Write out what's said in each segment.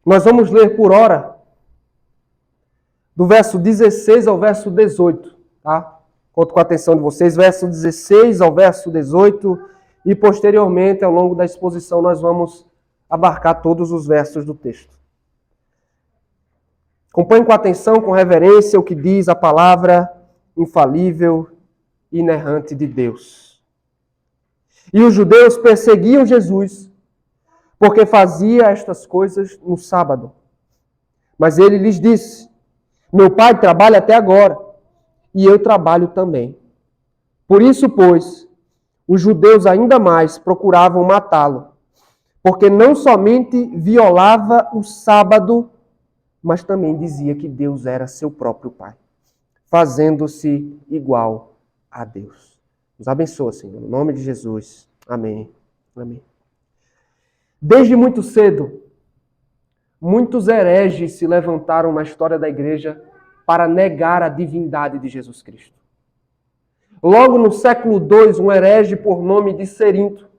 Nós vamos ler por hora do verso 16 ao verso 18, tá? Conto com a atenção de vocês, verso 16 ao verso 18, e posteriormente, ao longo da exposição, nós vamos abarcar todos os versos do texto. Acompanhe com atenção, com reverência, o que diz a palavra infalível e inerrante de Deus. E os judeus perseguiam Jesus, porque fazia estas coisas no sábado. Mas ele lhes disse: meu pai trabalha até agora, e eu trabalho também. Por isso, pois, os judeus ainda mais procuravam matá-lo, porque não somente violava o sábado, mas também dizia que Deus era seu próprio pai, fazendo-se igual a Deus. Nos abençoa, Senhor, no nome de Jesus. Amém. Amém. Desde muito cedo, muitos hereges se levantaram na história da igreja para negar a divindade de Jesus Cristo. Logo no século II, um herege por nome de Cerinto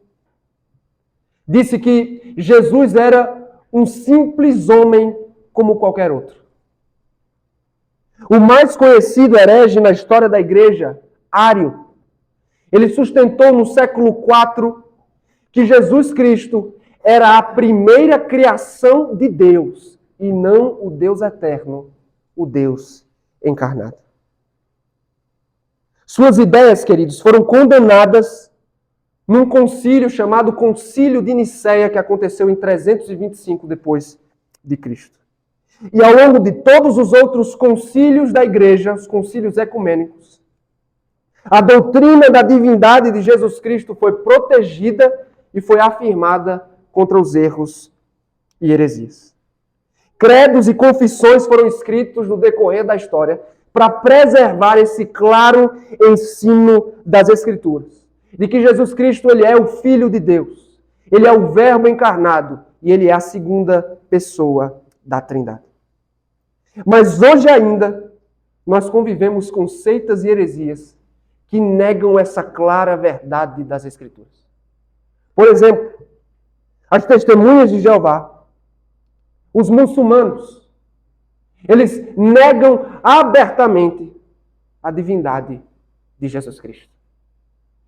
disse que Jesus era um simples homem como qualquer outro. O mais conhecido herege na história da igreja, Ário, ele sustentou no século IV que Jesus Cristo era a primeira criação de Deus e não o Deus eterno, o Deus encarnado. Suas ideias, queridos, foram condenadas num concílio chamado Concílio de Nicéia, que aconteceu em 325 depois de Cristo. E ao longo de todos os outros concílios da igreja, os concílios ecumênicos, a doutrina da divindade de Jesus Cristo foi protegida e foi afirmada contra os erros e heresias. Credos e confissões foram escritos no decorrer da história para preservar esse claro ensino das Escrituras, de que Jesus Cristo ele é o Filho de Deus, ele é o Verbo encarnado e ele é a segunda pessoa da Trindade. Mas hoje ainda nós convivemos com seitas e heresias que negam essa clara verdade das Escrituras. Por exemplo, as testemunhas de Jeová, os muçulmanos, eles negam abertamente a divindade de Jesus Cristo.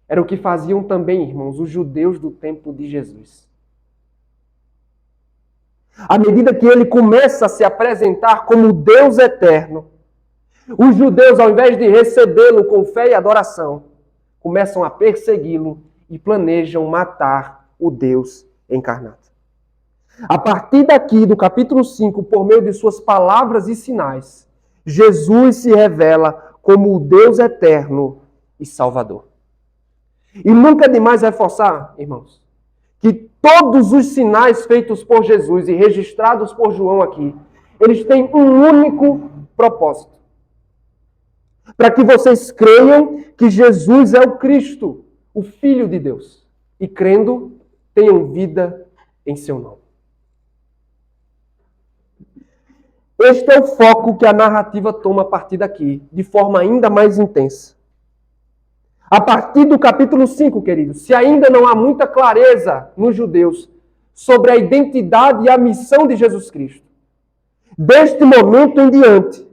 Era o que faziam também, irmãos, os judeus do tempo de Jesus. À medida que ele começa a se apresentar como Deus eterno, os judeus, ao invés de recebê-lo com fé e adoração, começam a persegui-lo e planejam matar o Deus encarnado. A partir daqui, do capítulo 5, por meio de suas palavras e sinais, Jesus se revela como o Deus eterno e Salvador. E nunca é demais reforçar, irmãos, que todos os sinais feitos por Jesus e registrados por João aqui, eles têm um único propósito. Para que vocês creiam que Jesus é o Cristo, o Filho de Deus. E crendo, tenham vida em seu nome. Este é o foco que a narrativa toma a partir daqui, de forma ainda mais intensa. A partir do capítulo 5, queridos, se ainda não há muita clareza nos judeus sobre a identidade e a missão de Jesus Cristo, deste momento em diante,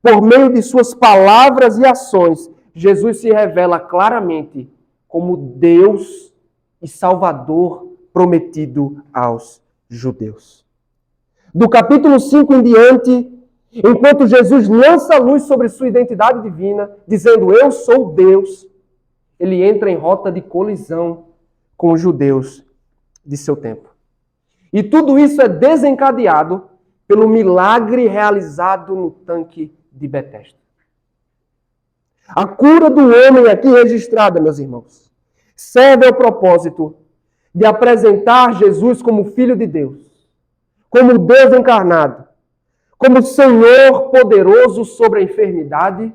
por meio de suas palavras e ações, Jesus se revela claramente como Deus e Salvador prometido aos judeus. Do capítulo 5 em diante, enquanto Jesus lança a luz sobre sua identidade divina, dizendo, eu sou Deus, ele entra em rota de colisão com os judeus de seu tempo. E tudo isso é desencadeado pelo milagre realizado no tanque de Betesda. A cura do homem aqui registrada, meus irmãos, serve ao propósito de apresentar Jesus como Filho de Deus, como Deus encarnado, como Senhor poderoso sobre a enfermidade,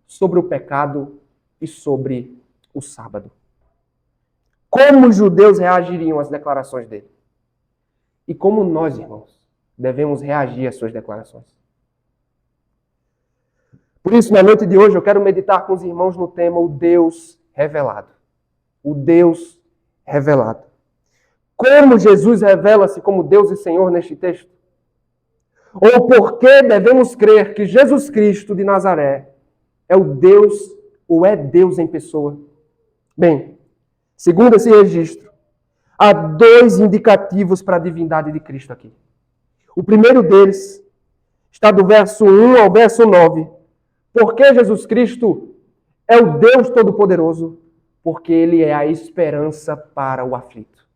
sobre o pecado e sobre o sábado. Como os judeus reagiriam às declarações dele? E como nós, irmãos, devemos reagir às suas declarações? Por isso, na noite de hoje, eu quero meditar com os irmãos no tema o Deus revelado. O Deus revelado. Como Jesus revela-se como Deus e Senhor neste texto? Ou por que devemos crer que Jesus Cristo de Nazaré é o Deus ou é Deus em pessoa? Bem, segundo esse registro, há dois indicativos para a divindade de Cristo aqui. O primeiro deles está do verso 1 ao verso 9. Porque Jesus Cristo é o Deus Todo-Poderoso? Porque Ele é a esperança para o aflito.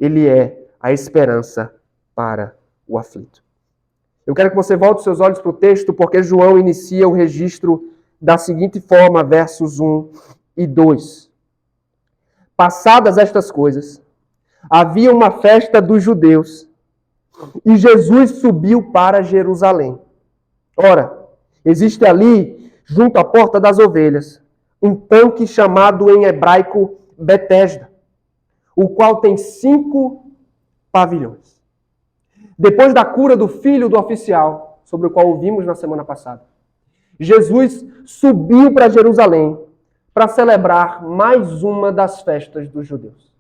Ele é a esperança para o aflito. Eu quero que você volte seus olhos para o texto, porque João inicia o registro da seguinte forma, versos 1 e 2. Passadas estas coisas, havia uma festa dos judeus, e Jesus subiu para Jerusalém. Ora, existe ali, junto à porta das ovelhas, um tanque chamado em hebraico Betesda, o qual tem 5 pavilhões. Depois da cura do filho do oficial, sobre o qual ouvimos na semana passada, Jesus subiu para Jerusalém para celebrar mais uma das festas dos judeus.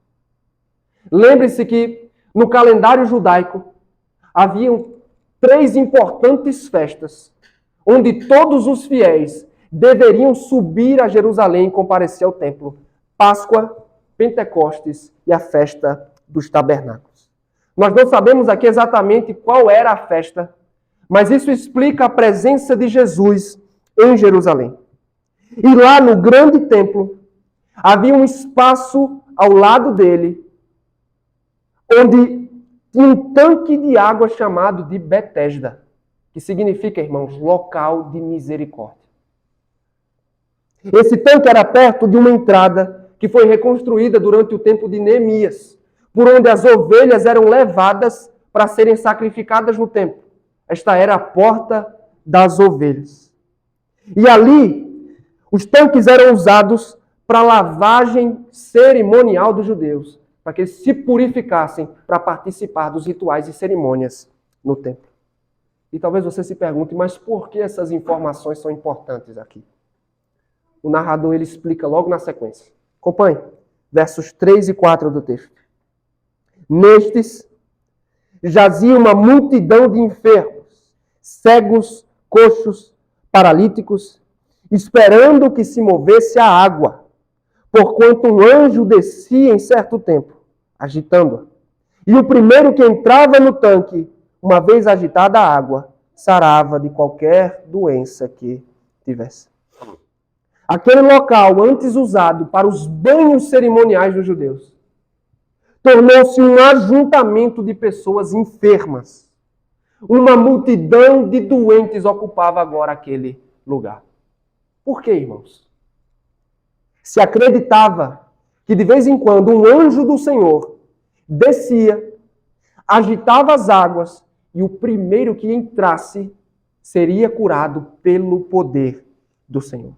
Lembre-se que no calendário judaico haviam 3 importantes festas, onde todos os fiéis deveriam subir a Jerusalém e comparecer ao templo: Páscoa, Pentecostes e a festa dos tabernáculos. Nós não sabemos aqui exatamente qual era a festa, mas isso explica a presença de Jesus em Jerusalém. E lá no grande templo, havia um espaço ao lado dele, onde tinha um tanque de água chamado de Betesda, que significa, irmãos, local de misericórdia. Esse tanque era perto de uma entrada que foi reconstruída durante o tempo de Neemias, por onde as ovelhas eram levadas para serem sacrificadas no templo. Esta era a porta das ovelhas. E ali, os tanques eram usados para a lavagem cerimonial dos judeus, para que eles se purificassem para participar dos rituais e cerimônias no templo. E talvez você se pergunte, mas por que essas informações são importantes aqui? O narrador ele explica logo na sequência. Acompanhe, versos 3 e 4 do texto. Nestes jazia uma multidão de enfermos, cegos, coxos, paralíticos, esperando que se movesse a água, porquanto um anjo descia em certo tempo, agitando-a. E o primeiro que entrava no tanque, uma vez agitada a água, sarava de qualquer doença que tivesse. Aquele local, antes usado para os banhos cerimoniais dos judeus, tornou-se um ajuntamento de pessoas enfermas. Uma multidão de doentes ocupava agora aquele lugar. Por quê, irmãos? Se acreditava que de vez em quando um anjo do Senhor descia, agitava as águas e o primeiro que entrasse seria curado pelo poder do Senhor.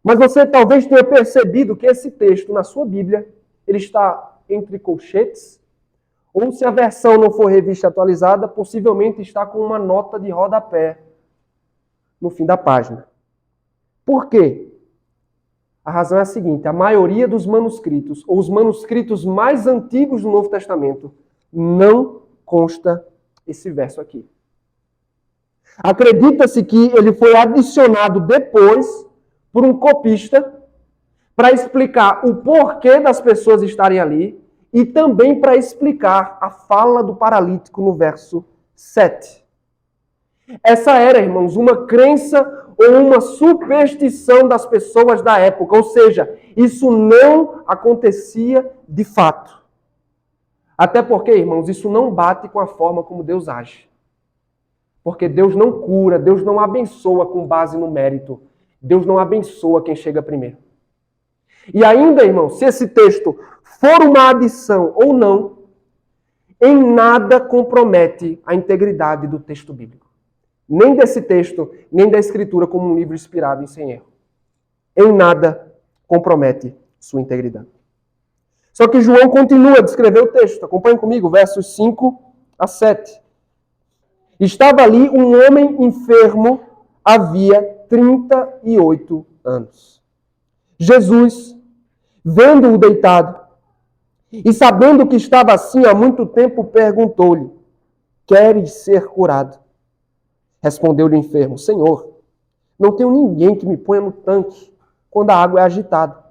Mas você talvez tenha percebido que esse texto na sua Bíblia, ele está entre colchetes, ou se a versão não for revista atualizada, possivelmente está com uma nota de rodapé no fim da página. Por quê? A razão é a seguinte: a maioria dos manuscritos, ou os manuscritos mais antigos do Novo Testamento, não consta esse verso aqui. Acredita-se que ele foi adicionado depois por um copista para explicar o porquê das pessoas estarem ali e também para explicar a fala do paralítico no verso 7. Essa era, irmãos, uma crença ou uma superstição das pessoas da época, ou seja, isso não acontecia de fato. Até porque, irmãos, isso não bate com a forma como Deus age. Porque Deus não cura, Deus não abençoa com base no mérito. Deus não abençoa quem chega primeiro. E ainda, irmão, se esse texto for uma adição ou não, em nada compromete a integridade do texto bíblico. Nem desse texto, nem da Escritura como um livro inspirado e sem erro. Em nada compromete sua integridade. Só que João continua a descrever o texto. Acompanhe comigo, versos 5 a 7. Estava ali um homem enfermo havia 38 anos. Jesus, vendo-o deitado e sabendo que estava assim há muito tempo, perguntou-lhe: queres ser curado? Respondeu-lhe o enfermo: Senhor, não tenho ninguém que me ponha no tanque quando a água é agitada.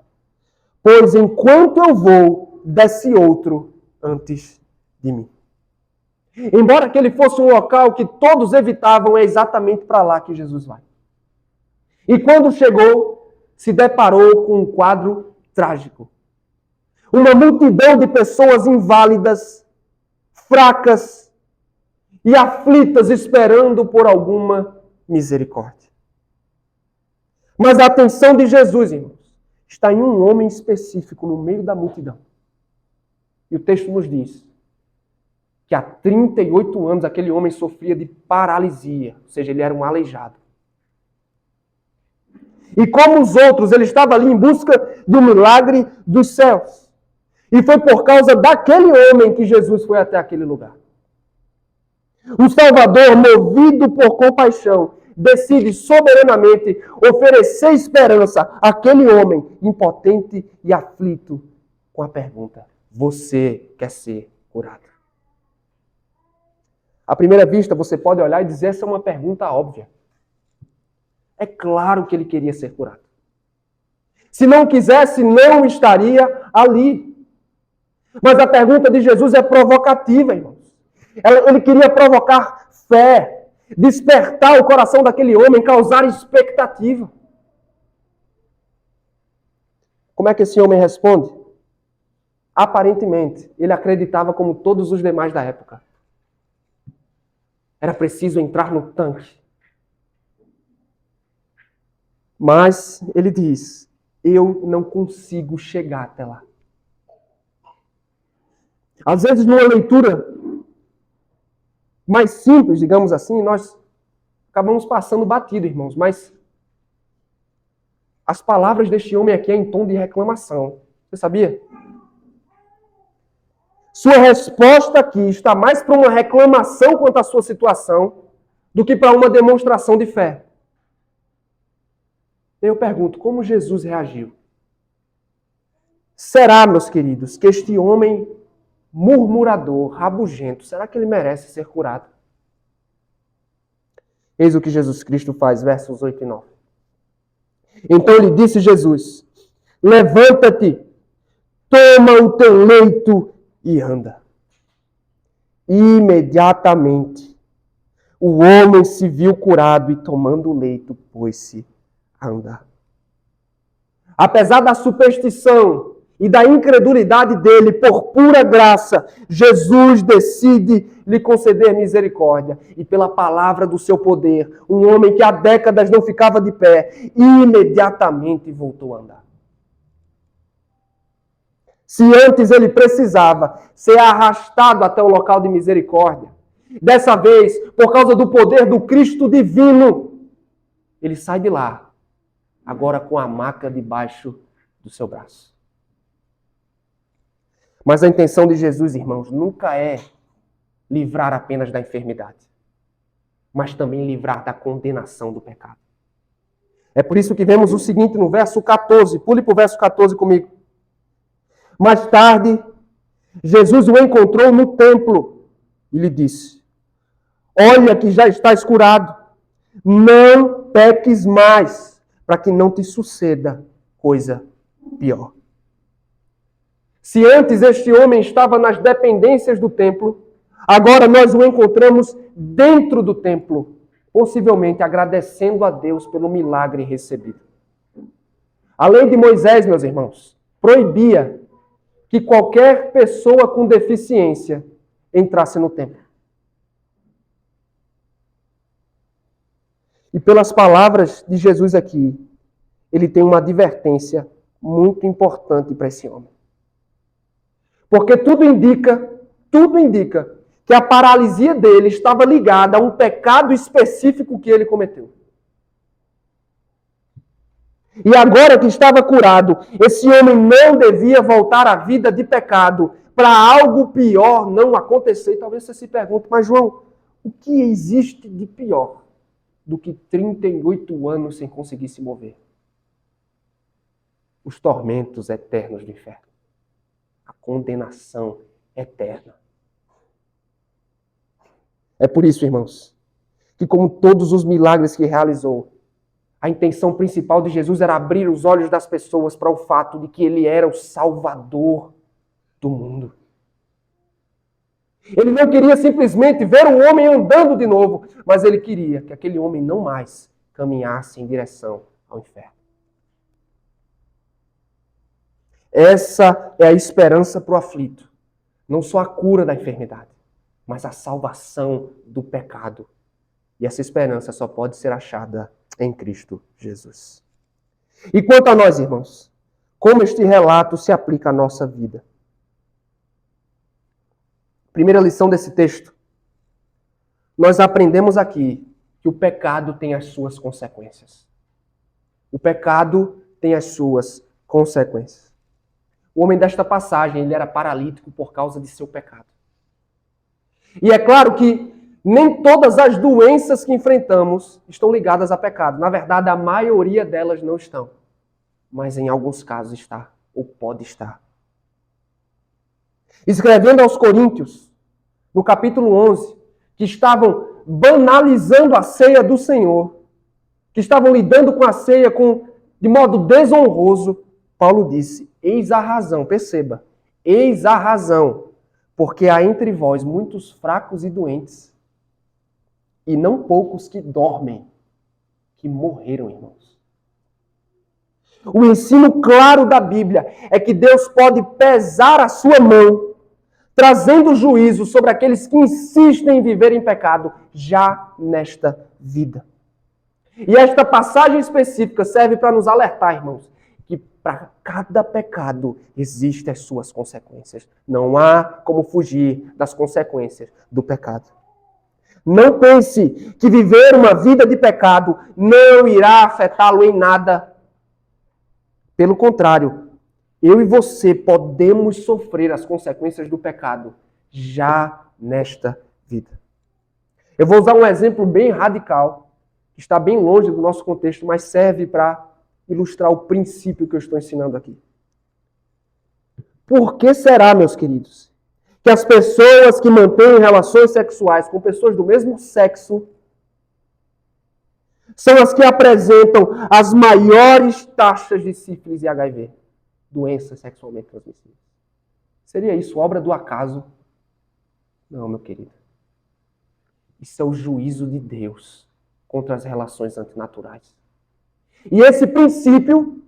Pois enquanto eu vou, desce outro antes de mim. Embora aquele fosse um local que todos evitavam, é exatamente para lá que Jesus vai. E quando chegou, se deparou com um quadro trágico. Uma multidão de pessoas inválidas, fracas e aflitas, esperando por alguma misericórdia. Mas a atenção de Jesus, irmãos, está em um homem específico no meio da multidão. E o texto nos diz que há 38 anos aquele homem sofria de paralisia, ou seja, ele era um aleijado. E como os outros, ele estava ali em busca do milagre dos céus. E foi por causa daquele homem que Jesus foi até aquele lugar. O Salvador, movido por compaixão, decide soberanamente oferecer esperança àquele homem impotente e aflito com a pergunta: você quer ser curado? À primeira vista, você pode olhar e dizer: essa é uma pergunta óbvia. É claro que ele queria ser curado. Se não quisesse, não estaria ali. Mas a pergunta de Jesus é provocativa, irmãos. Ele queria provocar fé, despertar o coração daquele homem, causar expectativa. Como é que esse homem responde? Aparentemente, ele acreditava como todos os demais da época. Era preciso entrar no tanque. Mas ele diz: eu não consigo chegar até lá. Às vezes, numa leitura mais simples, digamos assim, nós acabamos passando batido, irmãos. Mas as palavras deste homem aqui é em tom de reclamação. Você sabia? Sua resposta aqui está mais para uma reclamação quanto à sua situação do que para uma demonstração de fé. Eu pergunto, como Jesus reagiu? Será, meus queridos, que este homem murmurador, rabugento, será que ele merece ser curado? Eis o que Jesus Cristo faz, versos 8 e 9. Então lhe disse Jesus: levanta-te, toma o teu leito e anda. Imediatamente, o homem se viu curado e, tomando o leito, pôs-se a andar. Apesar da superstição e da incredulidade dele, por pura graça, Jesus decide lhe conceder misericórdia. E pela palavra do seu poder, um homem que há décadas não ficava de pé, imediatamente voltou a andar. Se antes ele precisava ser arrastado até o local de misericórdia, dessa vez, por causa do poder do Cristo divino, ele sai de lá, agora com a maca debaixo do seu braço. Mas a intenção de Jesus, irmãos, nunca é livrar apenas da enfermidade, mas também livrar da condenação do pecado. É por isso que vemos o seguinte no verso 14. Pule para o verso 14 comigo. Mais tarde, Jesus o encontrou no templo e lhe disse: olha que já estás curado, não peques mais, para que não te suceda coisa pior. Se antes este homem estava nas dependências do templo, agora nós o encontramos dentro do templo, possivelmente agradecendo a Deus pelo milagre recebido. A lei de Moisés, meus irmãos, proibia que qualquer pessoa com deficiência entrasse no templo. E pelas palavras de Jesus aqui, ele tem uma advertência muito importante para esse homem. Porque tudo indica que a paralisia dele estava ligada a um pecado específico que ele cometeu. E agora que estava curado, esse homem não devia voltar à vida de pecado para algo pior não acontecer. E talvez você se pergunte, mas João, o que existe de pior do que 38 anos sem conseguir se mover? Os tormentos eternos do inferno. A condenação eterna. É por isso, irmãos, que como todos os milagres que realizou, a intenção principal de Jesus era abrir os olhos das pessoas para o fato de que ele era o Salvador do mundo. Ele não queria simplesmente ver um homem andando de novo, mas ele queria que aquele homem não mais caminhasse em direção ao inferno. Essa é a esperança para o aflito. Não só a cura da enfermidade, mas a salvação do pecado. E essa esperança só pode ser achada em Cristo Jesus. E quanto a nós, irmãos, como este relato se aplica à nossa vida? Primeira lição desse texto. Nós aprendemos aqui que o pecado tem as suas consequências. O pecado tem as suas consequências. O homem desta passagem, ele era paralítico por causa de seu pecado. E é claro que nem todas as doenças que enfrentamos estão ligadas a pecado. Na verdade, a maioria delas não estão. Mas em alguns casos está, ou pode estar. Escrevendo aos Coríntios, no capítulo 11, que estavam banalizando a ceia do Senhor, que estavam lidando com a ceia de modo desonroso, Paulo disse, eis a razão, perceba, eis a razão, porque há entre vós muitos fracos e doentes, e não poucos que dormem, que morreram, irmãos. O ensino claro da Bíblia é que Deus pode pesar a sua mão, trazendo juízo sobre aqueles que insistem em viver em pecado já nesta vida. E esta passagem específica serve para nos alertar, irmãos, que para cada pecado existem as suas consequências. Não há como fugir das consequências do pecado. Não pense que viver uma vida de pecado não irá afetá-lo em nada. Pelo contrário, eu e você podemos sofrer as consequências do pecado já nesta vida. Eu vou usar um exemplo bem radical, que está bem longe do nosso contexto, mas serve para ilustrar o princípio que eu estou ensinando aqui. Por que será, meus queridos, que as pessoas que mantêm relações sexuais com pessoas do mesmo sexo são as que apresentam as maiores taxas de sífilis e HIV? Doenças sexualmente transmissíveis. Seria isso obra do acaso? Não, meu querido. Isso é o juízo de Deus contra as relações antinaturais. E esse princípio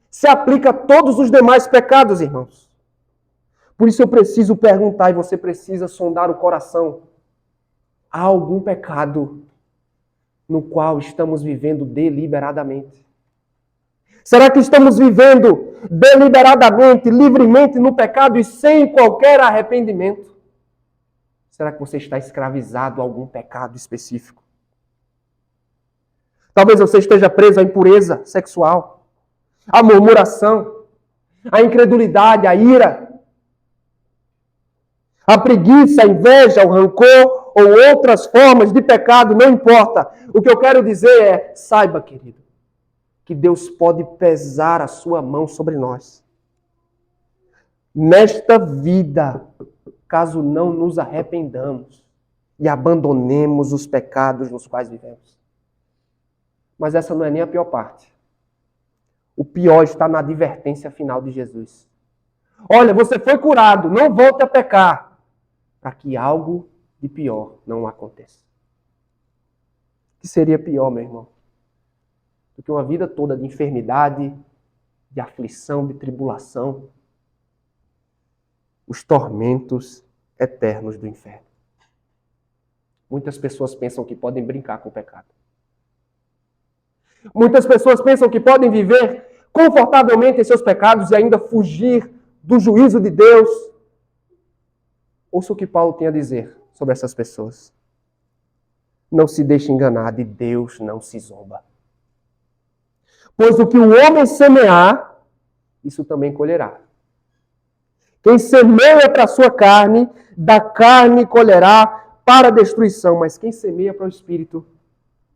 se aplica a todos os demais pecados, irmãos. Por isso eu preciso perguntar, e você precisa sondar o coração. Há algum pecado no qual estamos vivendo deliberadamente? Será que estamos vivendo deliberadamente, livremente no pecado e sem qualquer arrependimento? Será que você está escravizado a algum pecado específico? Talvez você esteja preso à impureza sexual, à murmuração, à incredulidade, à ira, à preguiça, à inveja, ao rancor ou outras formas de pecado, não importa. O que eu quero dizer é, saiba, querido, que Deus pode pesar a sua mão sobre nós. Nesta vida, caso não nos arrependamos e abandonemos os pecados nos quais vivemos. Mas essa não é nem a pior parte. O pior está na advertência final de Jesus. Olha, você foi curado, não volte a pecar, para que algo de pior não aconteça. O que seria pior, meu irmão, do que uma vida toda de enfermidade, de aflição, de tribulação, os tormentos eternos do inferno? Muitas pessoas pensam que podem brincar com o pecado. Muitas pessoas pensam que podem viver confortavelmente em seus pecados e ainda fugir do juízo de Deus. Ouça o que Paulo tem a dizer sobre essas pessoas. Não se deixe enganar, de Deus não se zomba. Pois o que o homem semear, isso também colherá. Quem semeia para a sua carne, da carne colherá para a destruição. Mas quem semeia para o Espírito,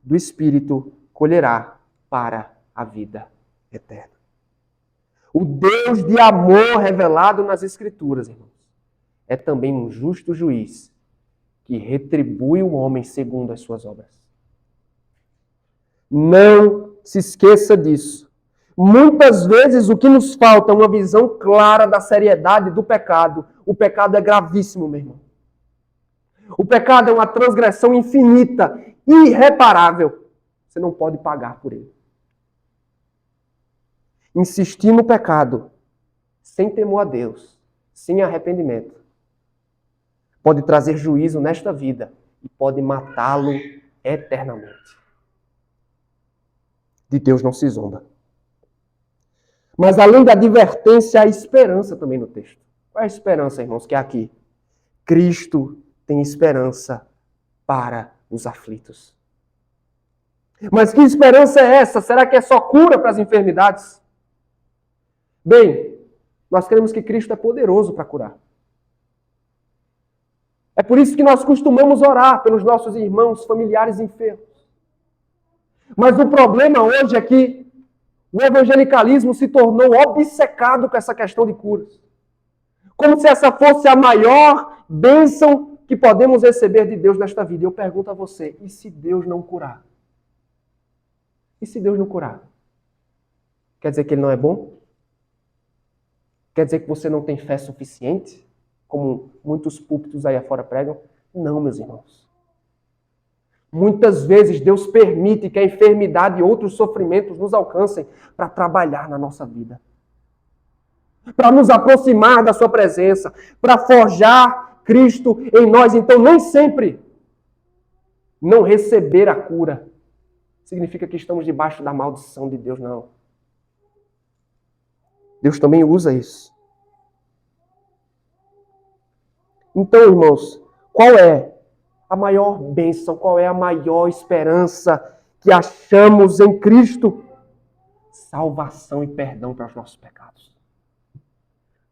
do Espírito colherá para a vida eterna. O Deus de amor revelado nas Escrituras, irmãos, é também um justo juiz que retribui o homem segundo as suas obras. Não se esqueça disso. Muitas vezes o que nos falta é uma visão clara da seriedade do pecado. O pecado é gravíssimo, meu irmão. O pecado é uma transgressão infinita, irreparável. Você não pode pagar por ele. Insistir no pecado, sem temor a Deus, sem arrependimento, pode trazer juízo nesta vida e pode matá-lo eternamente. De Deus não se zomba. Mas além da advertência, há esperança também no texto. Qual é a esperança, irmãos, que é aqui? Cristo tem esperança para os aflitos. Mas que esperança é essa? Será que é só cura para as enfermidades? Bem, nós cremos que Cristo é poderoso para curar. É por isso que nós costumamos orar pelos nossos irmãos, familiares enfermos. Mas o problema hoje é que o evangelicalismo se tornou obcecado com essa questão de curas. Como se essa fosse a maior bênção que podemos receber de Deus nesta vida. E eu pergunto a você, e se Deus não curar? E se Deus não curar? Quer dizer que Ele não é bom? Quer dizer que você não tem fé suficiente? Como muitos púlpitos aí afora pregam? Não, meus irmãos. Muitas vezes Deus permite que a enfermidade e outros sofrimentos nos alcancem para trabalhar na nossa vida. Para nos aproximar da sua presença. Para forjar Cristo em nós. Então, nem sempre não receber a cura significa que estamos debaixo da maldição de Deus, não. Deus também usa isso. Então, irmãos, qual é a maior bênção, qual é a maior esperança que achamos em Cristo? Salvação e perdão para os nossos pecados.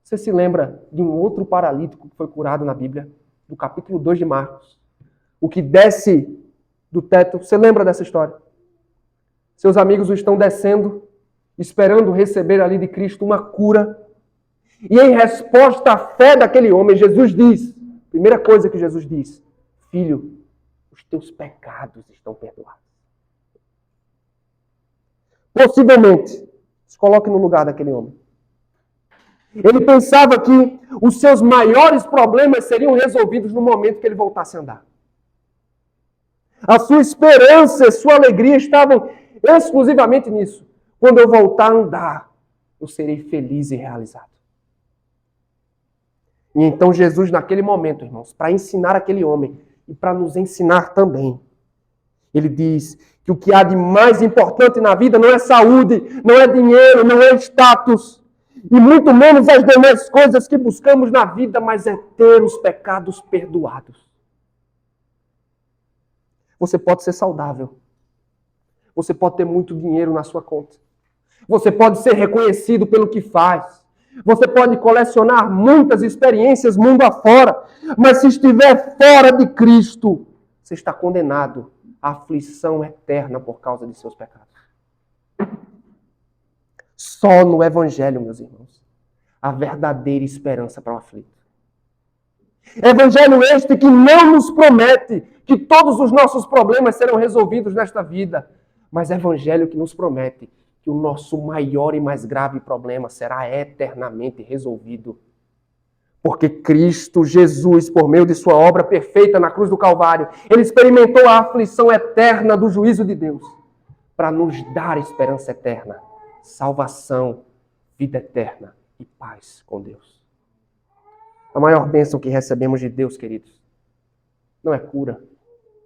Você se lembra de um outro paralítico que foi curado na Bíblia? Do capítulo 2 de Marcos. O que desce do teto. Você lembra dessa história? Seus amigos o estão descendo, esperando receber ali de Cristo uma cura. E em resposta à fé daquele homem, Jesus diz, primeira coisa que Jesus diz, filho, os teus pecados estão perdoados. Possivelmente, se coloque no lugar daquele homem. Ele pensava que os seus maiores problemas seriam resolvidos no momento que ele voltasse a andar. A sua esperança, a sua alegria estavam exclusivamente nisso. Quando eu voltar a andar, eu serei feliz e realizado. E então Jesus, naquele momento, irmãos, para ensinar aquele homem e para nos ensinar também, ele diz que o que há de mais importante na vida não é saúde, não é dinheiro, não é status, e muito menos as demais coisas que buscamos na vida, mas é ter os pecados perdoados. Você pode ser saudável. Você pode ter muito dinheiro na sua conta. Você pode ser reconhecido pelo que faz. Você pode colecionar muitas experiências mundo afora. Mas se estiver fora de Cristo, você está condenado à aflição eterna por causa de seus pecados. Só no Evangelho, meus irmãos, a verdadeira esperança para o aflito. Evangelho este que não nos promete que todos os nossos problemas serão resolvidos nesta vida, mas evangelho que nos promete que o nosso maior e mais grave problema será eternamente resolvido. Porque Cristo Jesus, por meio de sua obra perfeita na cruz do Calvário, ele experimentou a aflição eterna do juízo de Deus para nos dar esperança eterna, salvação, vida eterna e paz com Deus. A maior bênção que recebemos de Deus, queridos, não é cura,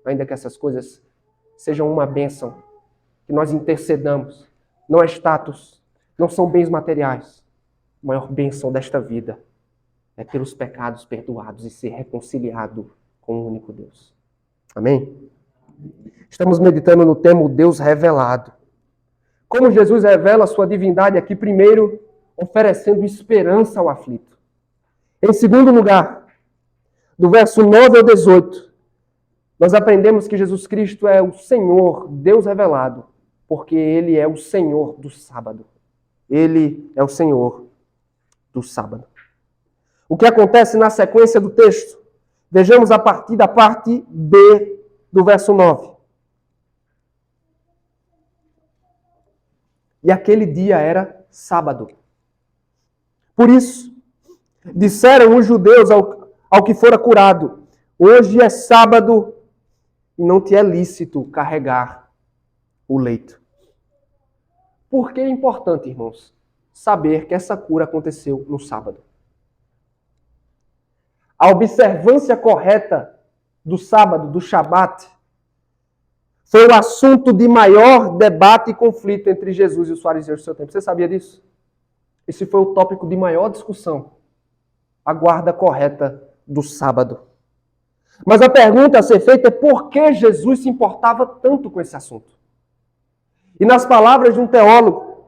ainda que essas coisas sejam uma bênção, que nós intercedamos, não é status, não são bens materiais. A maior bênção desta vida é ter os pecados perdoados e ser reconciliado com o único Deus. Amém? Estamos meditando no tema o Deus revelado. Como Jesus revela a sua divindade aqui, primeiro, oferecendo esperança ao aflito. Em segundo lugar, do verso 9 ao 18, nós aprendemos que Jesus Cristo é o Senhor, Deus revelado, porque Ele é o Senhor do sábado. Ele é o Senhor do sábado. O que acontece na sequência do texto? Vejamos a partir da parte B do verso 9. E aquele dia era sábado. Por isso, disseram os judeus ao que fora curado: hoje é sábado e não te é lícito carregar o leito. Por que é importante, irmãos, saber que essa cura aconteceu no sábado? A observância correta do sábado, do Shabat, foi o assunto de maior debate e conflito entre Jesus e os fariseus do seu tempo. Você sabia disso? Esse foi o tópico de maior discussão. A guarda correta do sábado. Mas a pergunta a ser feita é por que Jesus se importava tanto com esse assunto? E nas palavras de um teólogo,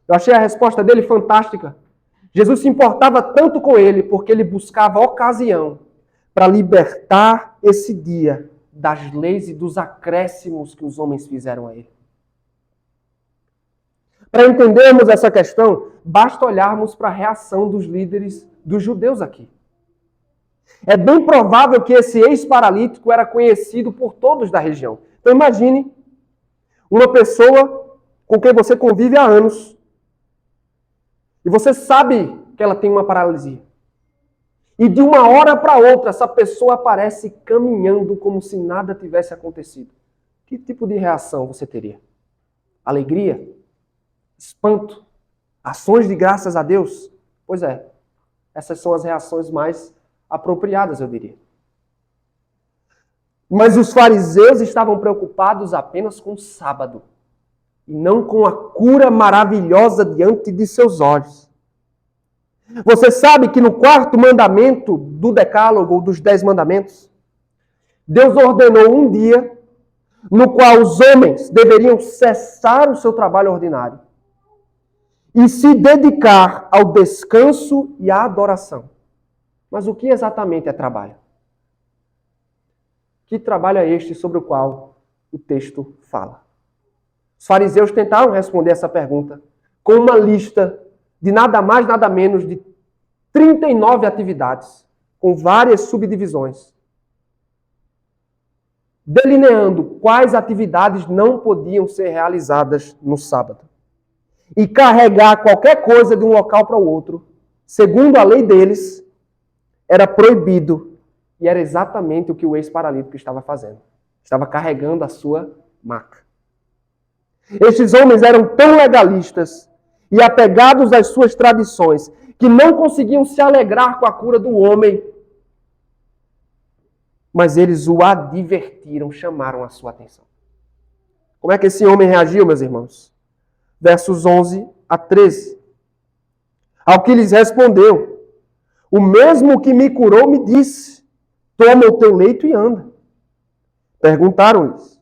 eu achei a resposta dele fantástica. Jesus se importava tanto com ele porque ele buscava ocasião para libertar esse dia das leis e dos acréscimos que os homens fizeram a ele. Para entendermos essa questão, basta olharmos para a reação dos líderes dos judeus aqui. É bem provável que esse ex-paralítico era conhecido por todos da região. Então imagine uma pessoa com quem você convive há anos e você sabe que ela tem uma paralisia. E de uma hora para outra, essa pessoa aparece caminhando como se nada tivesse acontecido. Que tipo de reação você teria? Alegria? Espanto? Ações de graças a Deus? Pois é, essas são as reações mais apropriadas, eu diria. Mas os fariseus estavam preocupados apenas com o sábado, e não com a cura maravilhosa diante de seus olhos. Você sabe que no 4º mandamento do Decálogo, ou dos 10 mandamentos, Deus ordenou um dia no qual os homens deveriam cessar o seu trabalho ordinário e se dedicar ao descanso e à adoração. Mas o que exatamente é trabalho? Que trabalho é este sobre o qual o texto fala? Os fariseus tentaram responder essa pergunta com uma lista de nada mais, nada menos de 39 atividades, com várias subdivisões, delineando quais atividades não podiam ser realizadas no sábado. E carregar qualquer coisa de um local para o outro, segundo a lei deles, era proibido. E era exatamente o que o ex-paralítico estava fazendo. Estava carregando a sua maca. Estes homens eram tão legalistas e apegados às suas tradições que não conseguiam se alegrar com a cura do homem. Mas eles o advertiram, chamaram a sua atenção. Como é que esse homem reagiu, meus irmãos? Versos 11 a 13. Ao que lhes respondeu: o mesmo que me curou me disse: toma o teu leito e anda. Perguntaram-lhes: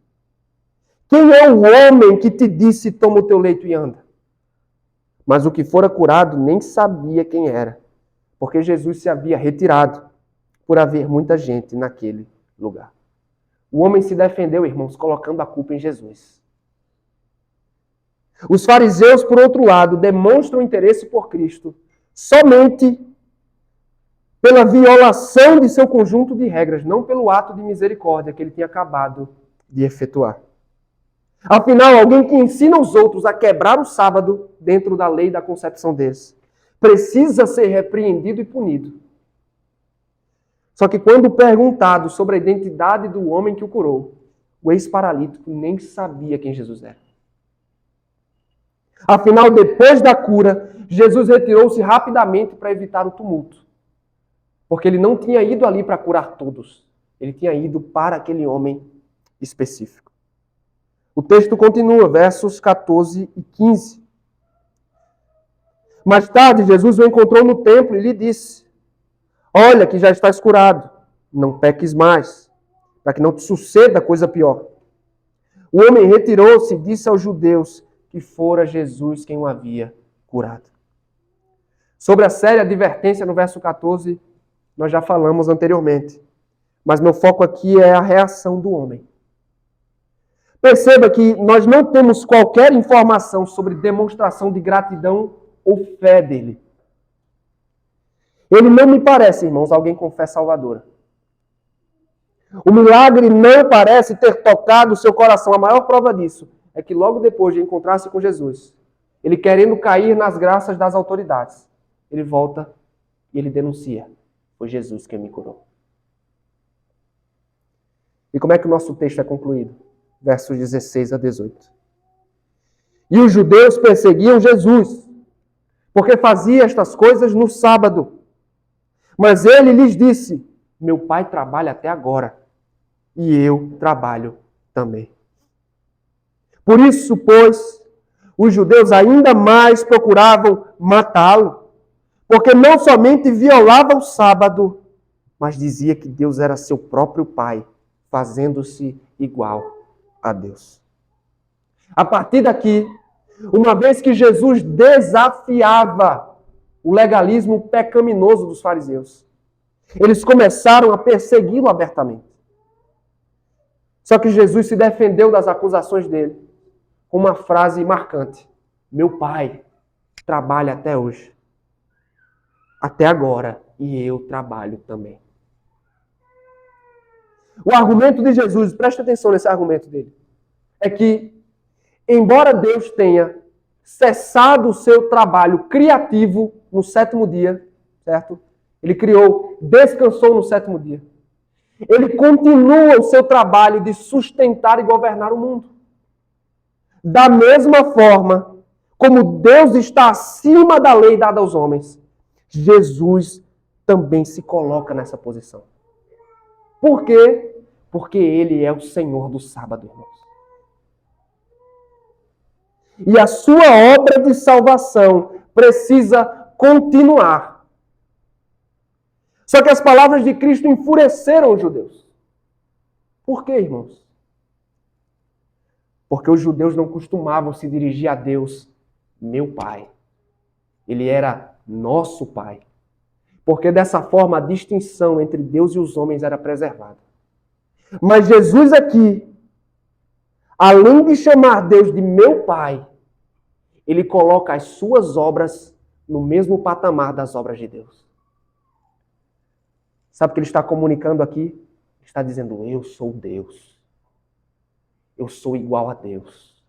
quem é o homem que te disse: toma o teu leito e anda? Mas o que fora curado nem sabia quem era, porque Jesus se havia retirado, por haver muita gente naquele lugar. O homem se defendeu, irmãos, colocando a culpa em Jesus. Os fariseus, por outro lado, demonstram interesse por Cristo somente pela violação de seu conjunto de regras, não pelo ato de misericórdia que ele tinha acabado de efetuar. Afinal, alguém que ensina os outros a quebrar o sábado dentro da lei da concepção deles precisa ser repreendido e punido. Só que quando perguntado sobre a identidade do homem que o curou, o ex-paralítico nem sabia quem Jesus era. Afinal, depois da cura, Jesus retirou-se rapidamente para evitar o tumulto. Porque ele não tinha ido ali para curar todos. Ele tinha ido para aquele homem específico. O texto continua, versos 14 e 15. Mais tarde, Jesus o encontrou no templo e lhe disse: olha que já estás curado, não peques mais, para que não te suceda coisa pior. O homem retirou-se e disse aos judeus que fora Jesus quem o havia curado. Sobre a séria advertência no verso 14, nós já falamos anteriormente. Mas meu foco aqui é a reação do homem. Perceba que nós não temos qualquer informação sobre demonstração de gratidão ou fé dele. Ele não me parece, irmãos, alguém com fé salvadora. O milagre não parece ter tocado o seu coração. A maior prova disso é que logo depois de encontrar-se com Jesus, ele querendo cair nas graças das autoridades, ele volta e ele denuncia: foi Jesus quem me curou. E como é que o nosso texto é concluído? Versos 16 a 18. E os judeus perseguiam Jesus, porque fazia estas coisas no sábado. Mas ele lhes disse: meu pai trabalha até agora, e eu trabalho também. Por isso, pois, os judeus ainda mais procuravam matá-lo, porque não somente violava o sábado, mas dizia que Deus era seu próprio pai, fazendo-se igual a Deus. A partir daqui, uma vez que Jesus desafiava o legalismo pecaminoso dos fariseus, eles começaram a persegui-lo abertamente. Só que Jesus se defendeu das acusações dele com uma frase marcante: meu pai trabalha até hoje, até agora, e eu trabalho também. O argumento de Jesus, preste atenção nesse argumento dele, é que, embora Deus tenha cessado o seu trabalho criativo no sétimo dia, certo? Ele criou, descansou no sétimo dia. Ele continua o seu trabalho de sustentar e governar o mundo. Da mesma forma como Deus está acima da lei dada aos homens, Jesus também se coloca nessa posição. Por quê? Porque ele é o Senhor do sábado, irmãos. E a sua obra de salvação precisa continuar. Só que as palavras de Cristo enfureceram os judeus. Por quê, irmãos? Porque os judeus não costumavam se dirigir a Deus, meu Pai. Ele era nosso Pai. Porque dessa forma a distinção entre Deus e os homens era preservada. Mas Jesus aqui, além de chamar Deus de meu Pai, ele coloca as suas obras no mesmo patamar das obras de Deus. Sabe o que ele está comunicando aqui? Ele está dizendo: eu sou Deus. Eu sou igual a Deus.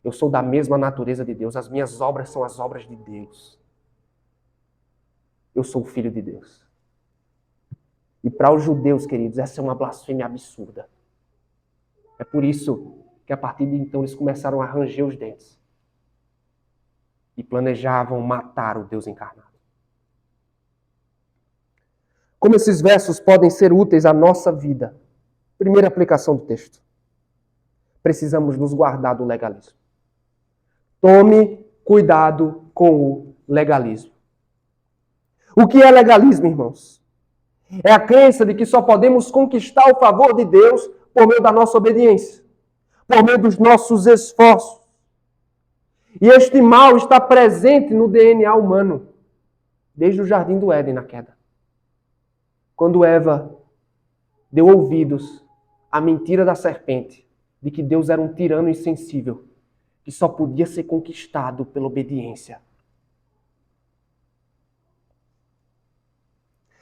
Eu sou da mesma natureza de Deus. As minhas obras são as obras de Deus. Eu sou o Filho de Deus. E para os judeus, queridos, essa é uma blasfêmia absurda. É por isso que a partir de então eles começaram a ranger os dentes e planejavam matar o Deus encarnado. Como esses versos podem ser úteis à nossa vida? Primeira aplicação do texto. Precisamos nos guardar do legalismo. Tome cuidado com o legalismo. O que é legalismo, irmãos? É a crença de que só podemos conquistar o favor de Deus por meio da nossa obediência, por meio dos nossos esforços. E este mal está presente no DNA humano, desde o jardim do Éden, na queda. Quando Eva deu ouvidos à mentira da serpente, de que Deus era um tirano insensível, que só podia ser conquistado pela obediência.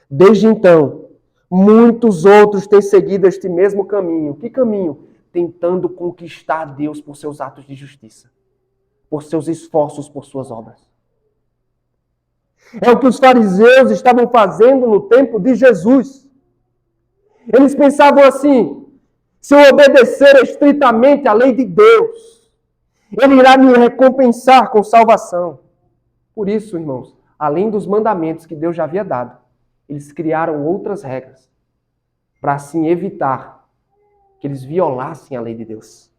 Desde então, muitos outros têm seguido este mesmo caminho. Que caminho? Tentando conquistar Deus por seus atos de justiça, por seus esforços, por suas obras. É o que os fariseus estavam fazendo no tempo de Jesus. Eles pensavam assim: se eu obedecer estritamente à lei de Deus, Ele irá me recompensar com salvação. Por isso, irmãos, além dos mandamentos que Deus já havia dado, eles criaram outras regras para assim evitar que eles violassem a lei de Deus.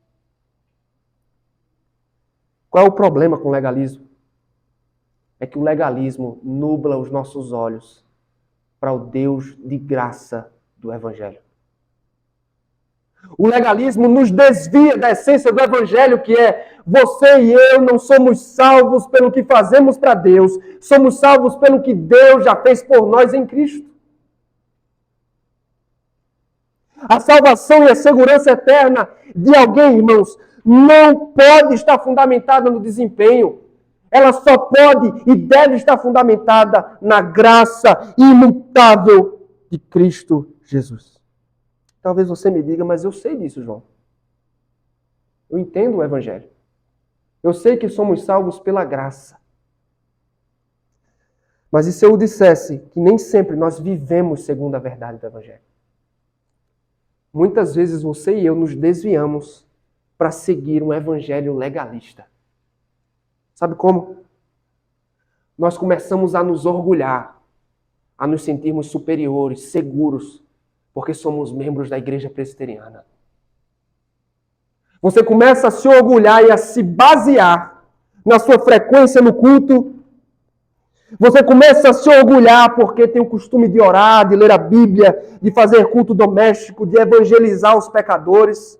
Qual é o problema com o legalismo? É que o legalismo nubla os nossos olhos para o Deus de graça do Evangelho. O legalismo nos desvia da essência do Evangelho, que é: você e eu não somos salvos pelo que fazemos para Deus, somos salvos pelo que Deus já fez por nós em Cristo. A salvação e a segurança eterna de alguém, irmãos, não pode estar fundamentada no desempenho. Ela só pode e deve estar fundamentada na graça imutável de Cristo Jesus. Talvez você me diga, mas eu sei disso, João. Eu entendo o Evangelho. Eu sei que somos salvos pela graça. Mas e se eu dissesse que nem sempre nós vivemos segundo a verdade do Evangelho? Muitas vezes você e eu nos desviamos para seguir um Evangelho legalista. Sabe como? Nós começamos a nos orgulhar, a nos sentirmos superiores, seguros, porque somos membros da igreja presbiteriana. Você começa a se orgulhar e a se basear na sua frequência no culto. Você começa a se orgulhar porque tem o costume de orar, de ler a Bíblia, de fazer culto doméstico, de evangelizar os pecadores.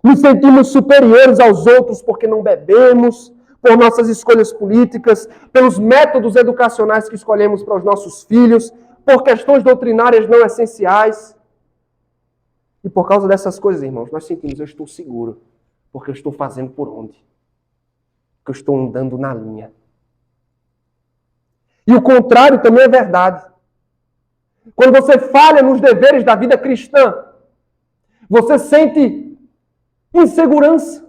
Nos sentimos superiores aos outros porque não bebemos, por nossas escolhas políticas, pelos métodos educacionais que escolhemos para os nossos filhos, por questões doutrinárias não essenciais. E por causa dessas coisas, irmãos, nós sentimos, eu estou seguro, porque eu estou fazendo por onde? Porque eu estou andando na linha. E o contrário também é verdade. Quando você falha nos deveres da vida cristã, você sente insegurança.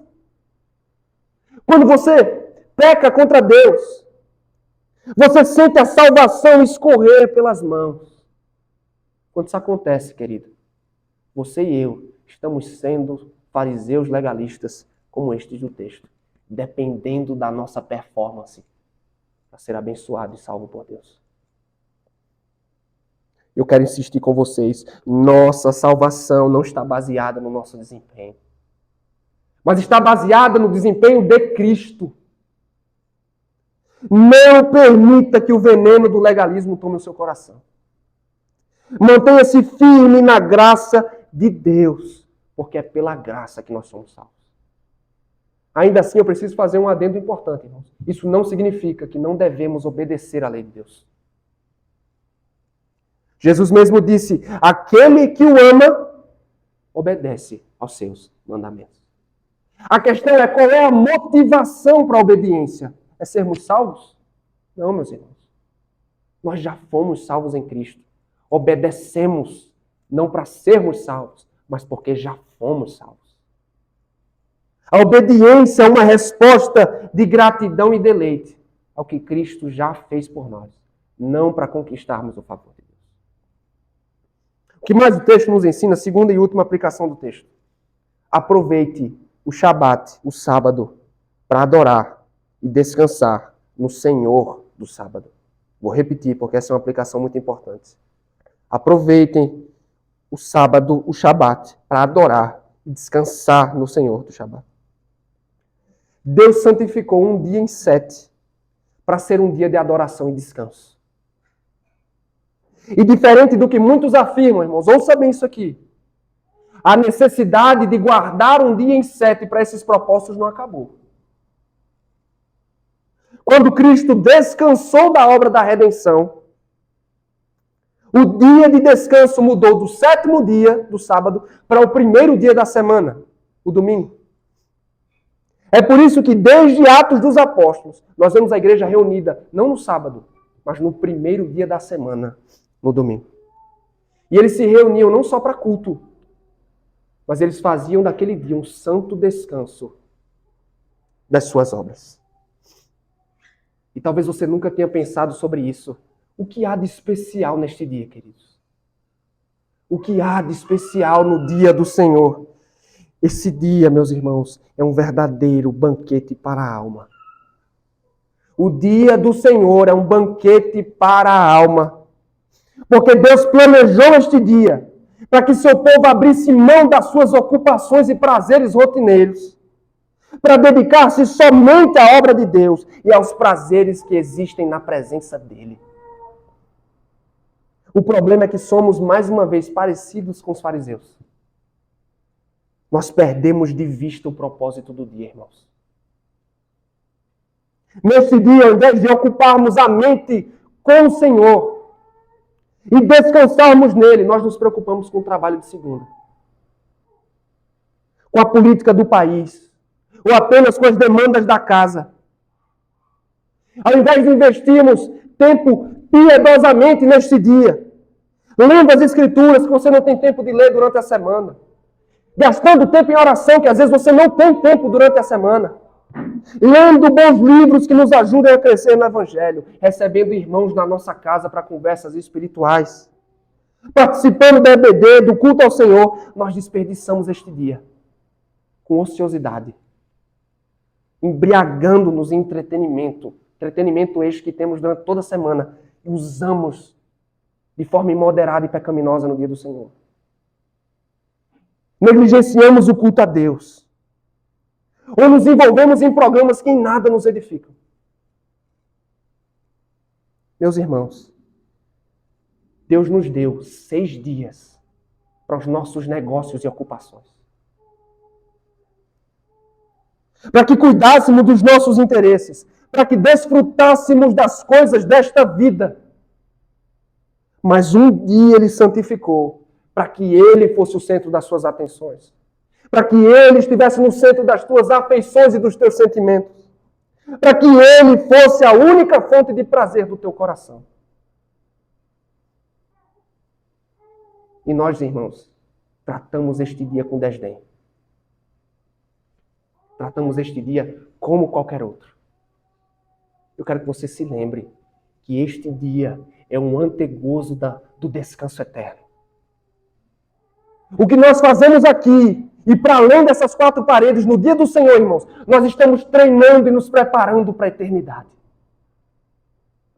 Quando você peca contra Deus, você sente a salvação escorrer pelas mãos. Quando isso acontece, querido, você e eu estamos sendo fariseus legalistas, como este do texto, dependendo da nossa performance para ser abençoado e salvo por Deus. Eu quero insistir com vocês, nossa salvação não está baseada no nosso desempenho, mas está baseada no desempenho de Cristo. Não permita que o veneno do legalismo tome o seu coração. Mantenha-se firme na graça de Deus, porque é pela graça que nós somos salvos. Ainda assim, eu preciso fazer um adendo importante, irmãos. Isso não significa que não devemos obedecer à lei de Deus. Jesus mesmo disse, aquele que o ama, obedece aos seus mandamentos. A questão é qual é a motivação para a obediência? É sermos salvos? Não, meus irmãos. Nós já fomos salvos em Cristo. Obedecemos, não para sermos salvos, mas porque já fomos salvos. A obediência é uma resposta de gratidão e deleite ao que Cristo já fez por nós, não para conquistarmos o favor de Deus. O que mais o texto nos ensina? Segunda e última aplicação do texto. Aproveite o Shabat, o sábado, para adorar e descansar no Senhor do sábado. Vou repetir, porque essa é uma aplicação muito importante. Aproveitem o sábado, o Shabat, para adorar e descansar no Senhor do Shabat. Deus santificou um dia em 7 para ser um dia de adoração e descanso. E diferente do que muitos afirmam, irmãos, ouça bem isso aqui. A necessidade de guardar um dia em 7 para esses propósitos não acabou. Quando Cristo descansou da obra da redenção, o dia de descanso mudou do 7º dia, do sábado, para o 1º dia da semana, o domingo. É por isso que desde Atos dos Apóstolos, nós vemos a igreja reunida, não no sábado, mas no 1º dia da semana, no domingo. E eles se reuniam não só para culto, mas eles faziam daquele dia um santo descanso das suas obras. E talvez você nunca tenha pensado sobre isso. O que há de especial neste dia, queridos? O que há de especial no dia do Senhor? Esse dia, meus irmãos, é um verdadeiro banquete para a alma. O dia do Senhor é um banquete para a alma. Porque Deus planejou este dia para que seu povo abrisse mão das suas ocupações e prazeres rotineiros, para dedicar-se somente à obra de Deus e aos prazeres que existem na presença dele. O problema é que somos, mais uma vez, parecidos com os fariseus. Nós perdemos de vista o propósito do dia, irmãos. Nesse dia, ao invés de ocuparmos a mente com o Senhor e descansarmos nele, nós nos preocupamos com o trabalho de segunda, com a política do país, ou apenas com as demandas da casa. Ao invés de investirmos tempo piedosamente neste dia, Lendo as Escrituras que você não tem tempo de ler durante a semana. Gastando tempo em oração que às vezes você não tem tempo durante a semana. Lendo bons livros que nos ajudem a crescer no Evangelho. Recebendo irmãos na nossa casa para conversas espirituais. Participando da EBD, do culto ao Senhor. Nós desperdiçamos este dia com ociosidade. Embriagando-nos em entretenimento. Entretenimento este que temos durante toda a semana. E usamos de forma imoderada e pecaminosa no dia do Senhor. Negligenciamos o culto a Deus. Ou nos envolvemos em programas que em nada nos edificam. Meus irmãos, Deus nos deu 6 dias para os nossos negócios e ocupações. Para que cuidássemos dos nossos interesses. Para que desfrutássemos das coisas desta vida. Mas um dia Ele santificou para que Ele fosse o centro das suas atenções. Para que Ele estivesse no centro das tuas afeições e dos teus sentimentos. Para que Ele fosse a única fonte de prazer do teu coração. E nós, irmãos, tratamos este dia com desdém. Tratamos este dia como qualquer outro. Eu quero que você se lembre que este dia é um antegozo do descanso eterno. O que nós fazemos aqui, e para além dessas 4 paredes, no dia do Senhor, irmãos, nós estamos treinando e nos preparando para a eternidade.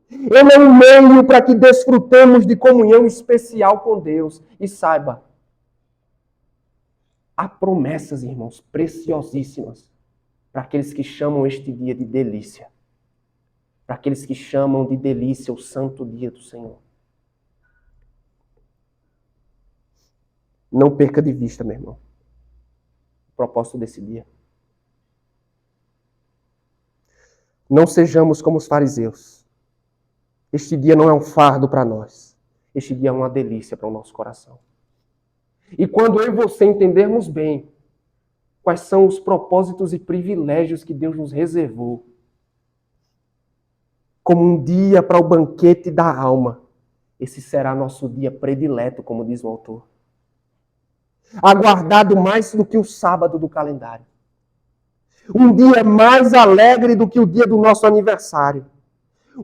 Ele é um meio para que desfrutemos de comunhão especial com Deus. E saiba, há promessas, irmãos, preciosíssimas para aqueles que chamam este dia de delícia. Para aqueles que chamam de delícia o santo dia do Senhor. Não perca de vista, meu irmão, o propósito desse dia. Não sejamos como os fariseus. Este dia não é um fardo para nós. Este dia é uma delícia para o nosso coração. E quando eu e você entendermos bem quais são os propósitos e privilégios que Deus nos reservou, como um dia para o banquete da alma, esse será nosso dia predileto, como diz o autor. Aguardado mais do que o sábado do calendário. Um dia mais alegre do que o dia do nosso aniversário.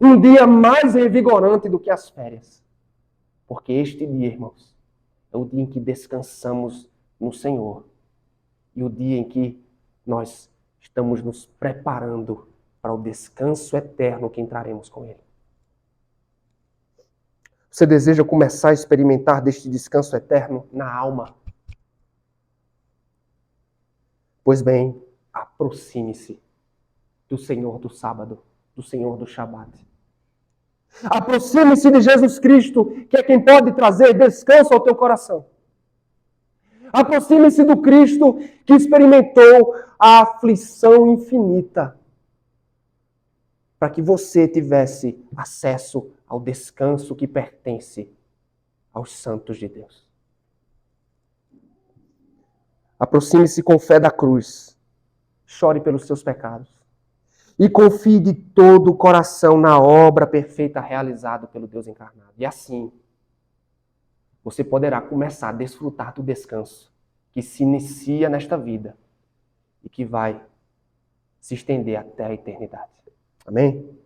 Um dia mais revigorante do que as férias. Porque este dia, irmãos, é o dia em que descansamos no Senhor. E o dia em que nós estamos nos preparando para o descanso eterno que entraremos com Ele. Você deseja começar a experimentar deste descanso eterno na alma? Pois bem, aproxime-se do Senhor do sábado, do Senhor do Shabat. Aproxime-se de Jesus Cristo, que é quem pode trazer descanso ao teu coração. Aproxime-se do Cristo que experimentou a aflição infinita, para que você tivesse acesso ao descanso que pertence aos santos de Deus. Aproxime-se com fé da cruz. Chore pelos seus pecados. E confie de todo o coração na obra perfeita realizada pelo Deus encarnado. E assim, você poderá começar a desfrutar do descanso que se inicia nesta vida e que vai se estender até a eternidade. Amém?